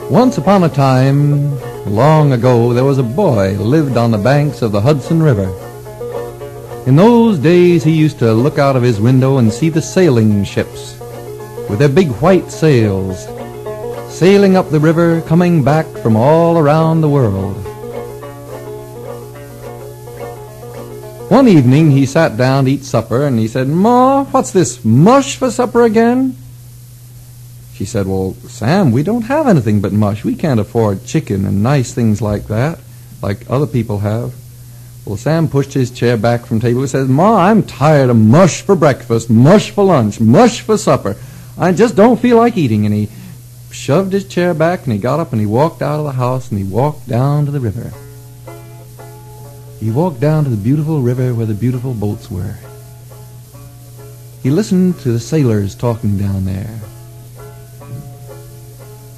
Once upon a time, long ago, there was a boy who lived on the banks of the Hudson River. In those days, he used to look out of his window and see the sailing ships with their big white sails sailing up the river, coming back from all around the world. One evening, he sat down to eat supper, and he said, "Ma, what's this, mush for supper again?" She said, "Well, Sam, we don't have anything but mush. We can't afford chicken and nice things like that, like other people have." Well, Sam pushed his chair back from the table and says, "Ma, I'm tired of mush for breakfast, mush for lunch, mush for supper. I just don't feel like eating." And he shoved his chair back, and he got up, and he walked out of the house, and he walked down to the river. He walked down to the beautiful river where the beautiful boats were. He listened to the sailors talking down there.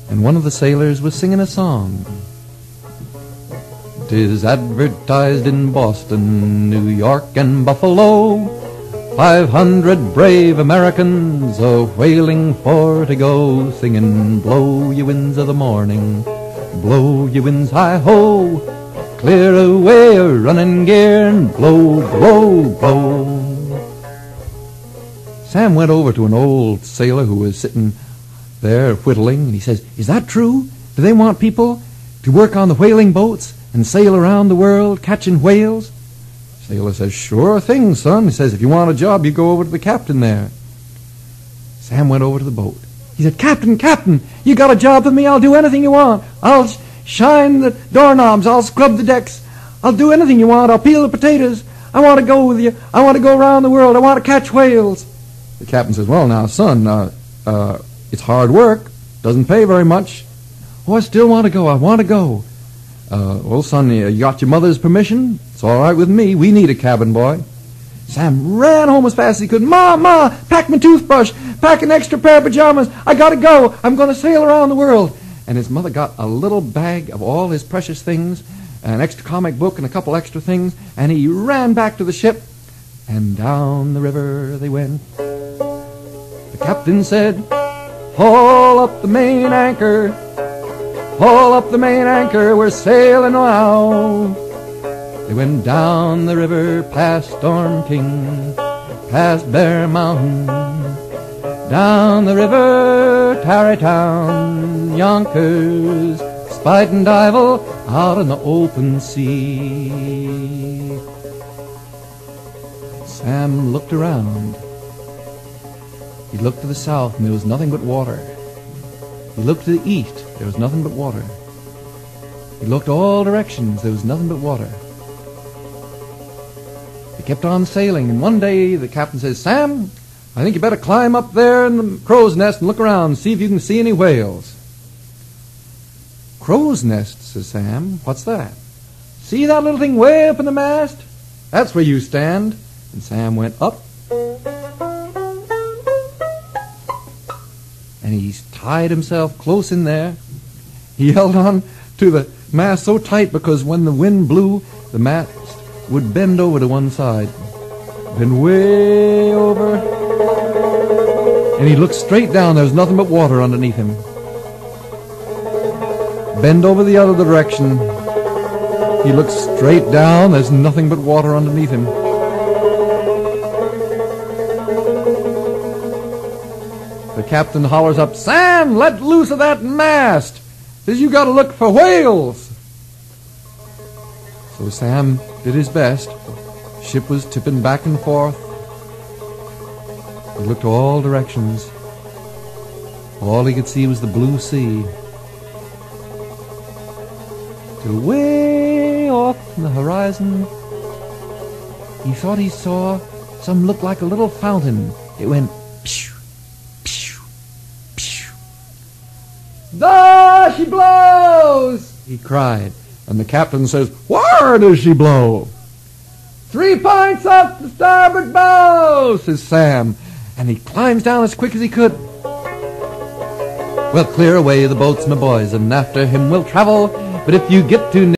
And one of the sailors was singing a song. "'Tis advertised in Boston, New York, and Buffalo, 500 brave Americans a-whaling for to go, singing, blow ye winds of the morning, blow ye winds hi-ho, clear away a running gear, and blow, blow, blow." Sam went over to an old sailor who was sitting there whittling, and he says, "Is that true? Do they want people to work on the whaling boats and sail around the world catching whales?" The sailor says, "Sure thing, son." He says, "If you want a job, you go over to the captain there." Sam went over to the boat. He said, Captain, you got a job for me? I'll do anything you want. I'll shine the doorknobs. I'll scrub the decks. I'll do anything you want. I'll peel the potatoes. I want to go with you. I want to go around the world. I want to catch whales." The captain says, "Well, now, son, it's hard work. Doesn't pay very much." "Oh, I still want to go. I want to go." "Well, son, you got your mother's permission? It's all right with me. We need a cabin boy." Sam ran home as fast as he could. Ma, pack my toothbrush. Pack an extra pair of pajamas. I got to go. I'm going to sail around the world." And his mother got a little bag of all his precious things, an extra comic book and a couple extra things, and he ran back to the ship, and down the river they went. The captain said, "Haul up the main anchor, haul up the main anchor, we're sailing now." They went down the river, past Storm King, past Bear Mountain, down the river, Tarrytown, Yonkers, Spite and Dival, out in the open sea. Sam looked around. He looked to the south, and there was nothing but water. He looked to the east. There was nothing but water. He looked all directions. There was nothing but water. He kept on sailing, and one day the captain says, "Sam, I think you better climb up there in the crow's nest and look around and see if you can see any whales." "Crow's nest," says Sam. "What's that?" "See that little thing way up in the mast? That's where you stand." And Sam went up, and he tied himself close in there. He held on to the mast so tight because when the wind blew, the mast would bend over to one side, bend way over, and he looked straight down. There was nothing but water underneath him. Bend over the other direction. He looked straight down. There's nothing but water underneath him. The captain hollers up, "Sam, let loose of that mast. Says you got to look for whales." So Sam did his best. The ship was tipping back and forth. He looked all directions. All he could see was the blue sea. Till way off in the horizon, he thought he saw something look like a little fountain. It went pshh, pshh, pshh. "There she blows!" he cried. And the captain says, "Where does she blow?" "3 points off the starboard bow," says Sam. And he climbs down as quick as he could. "Well, clear away the boats, my boys, and after him we'll travel. But if you get too